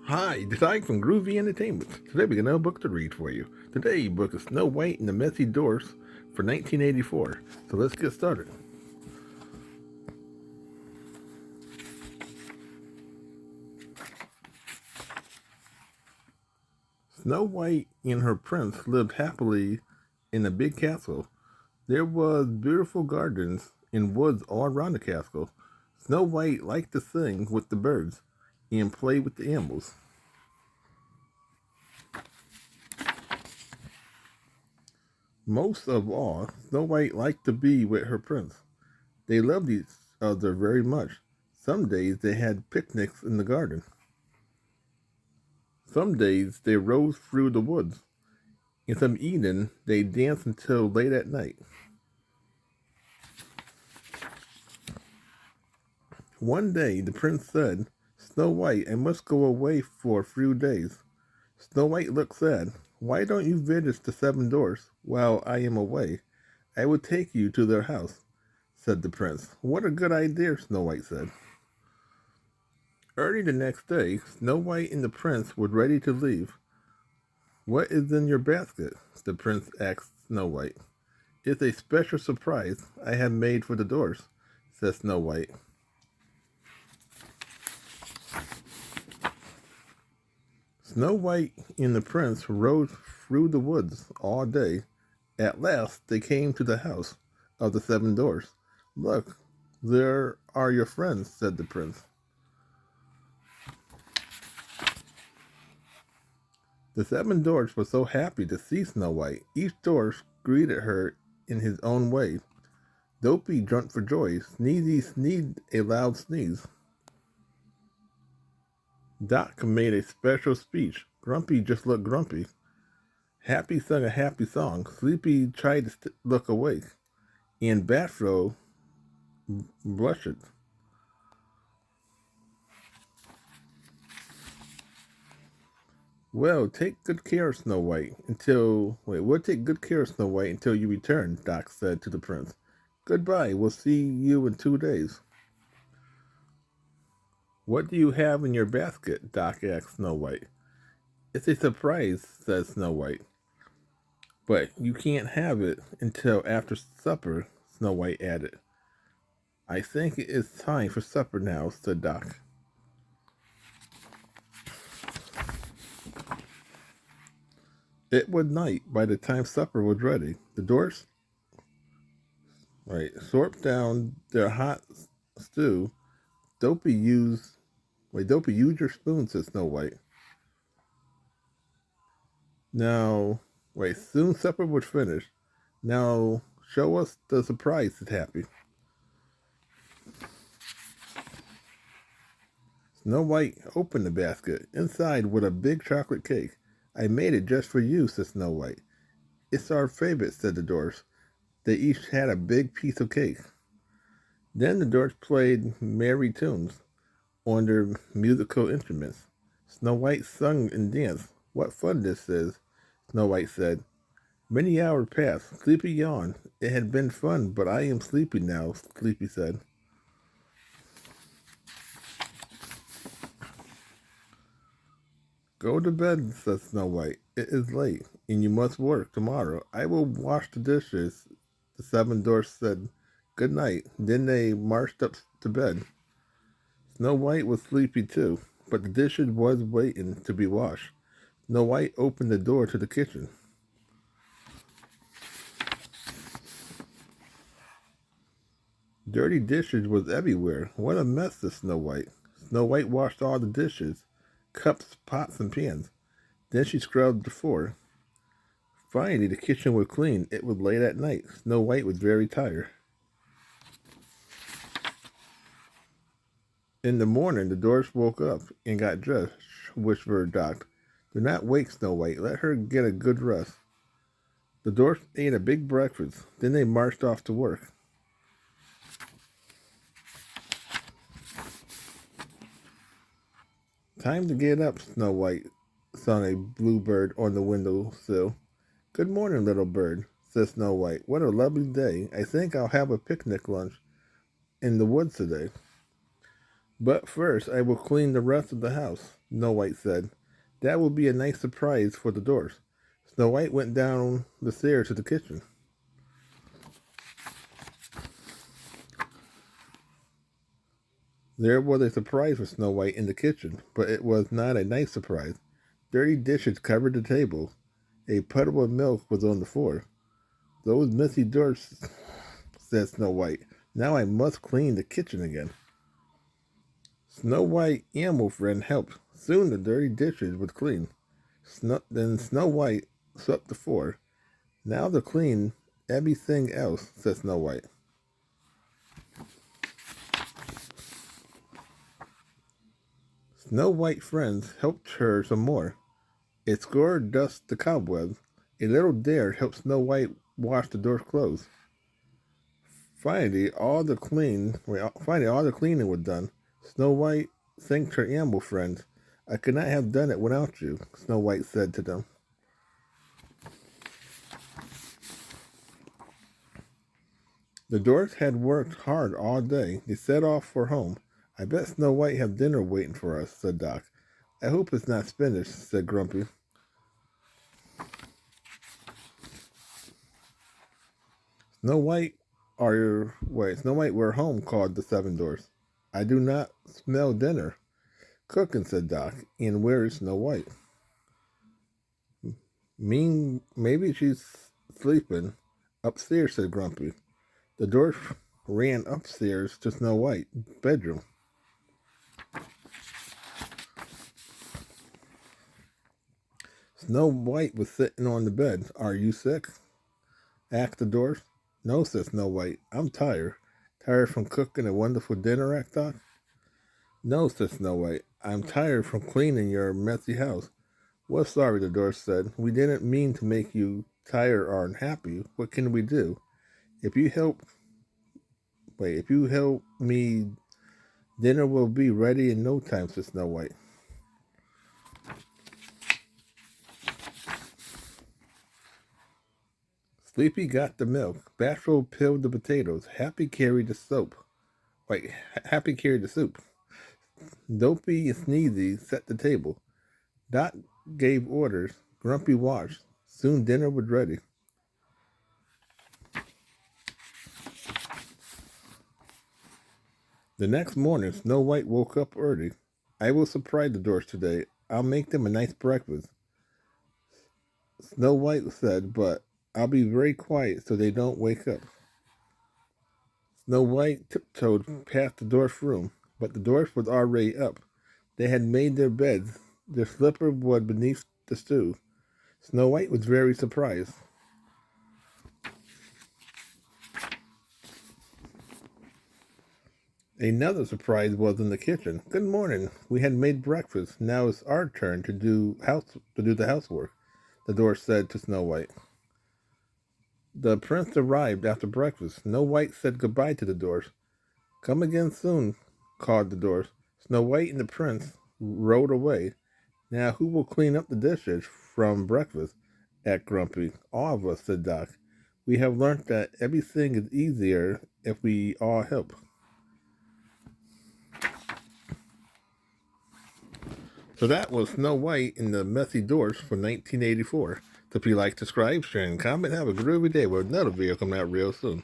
Hi, Design from Groovy Entertainment. Today we got another book to read for you. Today's book is Snow White and the Messy Dwarfs for 1984. So let's get started. Snow White and her prince lived happily in a big castle. There was beautiful gardens and woods all around the castle. Snow White liked to sing with the birds and play with the animals. Most of all, Snow White liked to be with her prince. They loved each other very much. Some days they had picnics in the garden. Some days they rode through the woods. And some evening they danced until late at night. One day the prince said, "Snow White, I must go away for a few days." Snow White looked sad. "Why don't you visit the seven dwarfs while I am away? I will take you to their house," said the prince. "What a good idea," Snow White said. Early the next day, Snow White and the prince were ready to leave. "What is in your basket?" the prince asked Snow White. "It's a special surprise I have made for the dwarfs," said Snow White. Snow White and the prince rode through the woods all day. At last they came to the house of the seven dwarfs. "Look, there are your friends," said the prince. The seven dwarfs were so happy to see Snow White. Each dwarf greeted her in his own way. Dopey jumped for joy. Sneezy sneezed a loud sneeze. Doc made a special speech. Grumpy just looked grumpy. Happy sung a happy song. Sleepy tried to look awake. And Bathrobe blushed. We'll take good care of Snow White until you return," Doc said to the prince. "Goodbye, we'll see you in 2 days." "What do you have in your basket?" Doc asked Snow White. "It's a surprise," said Snow White. "But you can't have it until after supper," Snow White added. "I think it is time for supper now," said Doc. It was night by the time supper was ready. The dwarfs slurped down their hot stew. Dopey use Dopey, use your spoon," said Snow White. Now, soon supper was finished. "Now, show us the surprise," said Happy. Snow White opened the basket. Inside was a big chocolate cake. "I made it just for you," said Snow White. "It's our favorite," said the dwarfs. They each had a big piece of cake. Then the dwarfs played merry tunes on their musical instruments. Snow White sung and danced. "What fun this is," Snow White said. Many hours passed. Sleepy yawned. "It had been fun, but I am sleepy now," Sleepy said. "Go to bed," said Snow White. "It is late, and you must work tomorrow. I will wash the dishes." The seven dwarfs said good night. Then they marched up to bed. Snow White was sleepy too, but the dishes was waiting to be washed. Snow White opened the door to the kitchen. Dirty dishes was everywhere. "What a mess," said Snow White. Snow White washed all the dishes, cups, pots, and pans. Then she scrubbed the floor. Finally, the kitchen was clean. It was late at night. Snow White was very tired. In the morning, the dwarfs woke up and got dressed, whispered Doc. "Do not wake Snow White. Let her get a good rest." The dwarfs ate a big breakfast. Then they marched off to work. "Time to get up," Snow White sung a bluebird on the window sill. "Good morning, little bird," said Snow White. "What a lovely day. I think I'll have a picnic lunch in the woods today." But first I will clean the rest of the house, Snow White said. That will be a nice surprise for the dwarfs. Snow White went down the stairs to the kitchen. There was a surprise for Snow White in the kitchen, but it was not a nice surprise. Dirty dishes covered the table. A puddle of milk was on the floor. Those messy dwarfs, said Snow White. Now I must clean the kitchen again. Snow White animal friend helped. Soon the dirty dishes were clean. Then Snow White swept the floor. Now to clean everything else, said Snow White. Snow White friends helped her some more. A score dusted the cobwebs. A little dare helped Snow White wash the dwarf's clothes. Finally, all the cleaning was done. Snow White thanked her animal friends. I could not have done it without you, Snow White said to them. The dwarfs had worked hard all day. They set off for home. I bet Snow White have dinner waiting for us, said Doc. I hope it's not spinach, said Grumpy. Snow White, we're home, called the seven dwarfs. I do not smell dinner. Cooking, said Doc. And where is Snow White? Maybe she's sleeping. Upstairs, said Grumpy. The dwarf ran upstairs to Snow White's bedroom. Snow White was sitting on the bed. Are you sick? Asked the dwarf. No, said Snow White. I'm tired. Tired from cooking a wonderful dinner, Doc? No, said Snow White. I'm tired from cleaning your messy house. Well, sorry, the dwarf said. We didn't mean to make you tired or unhappy. What can we do? If you help me, dinner will be ready in no time, said Snow White. Sleepy got the milk. Bashful peeled the potatoes. Happy carried the soup. Dopey and Sneezy set the table. Dot gave orders. Grumpy watched. Soon dinner was ready. The next morning, Snow White woke up early. I will surprise the dwarfs today. I'll make them a nice breakfast, Snow White said, but I'll be very quiet so they don't wake up. Snow White tiptoed past the dwarf's room, but the dwarf was already up. They had made their beds. Their slipper was beneath the stew. Snow White was very surprised. Another surprise was in the kitchen. Good morning. We had made breakfast. Now it's our turn to do the housework, the dwarf said to Snow White. The prince arrived after breakfast. Snow White said goodbye to the dwarf. Come again soon, called the dwarf. Snow White and the prince rode away. Now who will clean up the dishes from breakfast? Asked Grumpy. All of us, said Doc. We have learned that everything is easier if we all help. So that was Snow White and the Messy Dwarfs from 1984. So if you like, subscribe, share, and comment, have a groovy day with another video coming out real soon.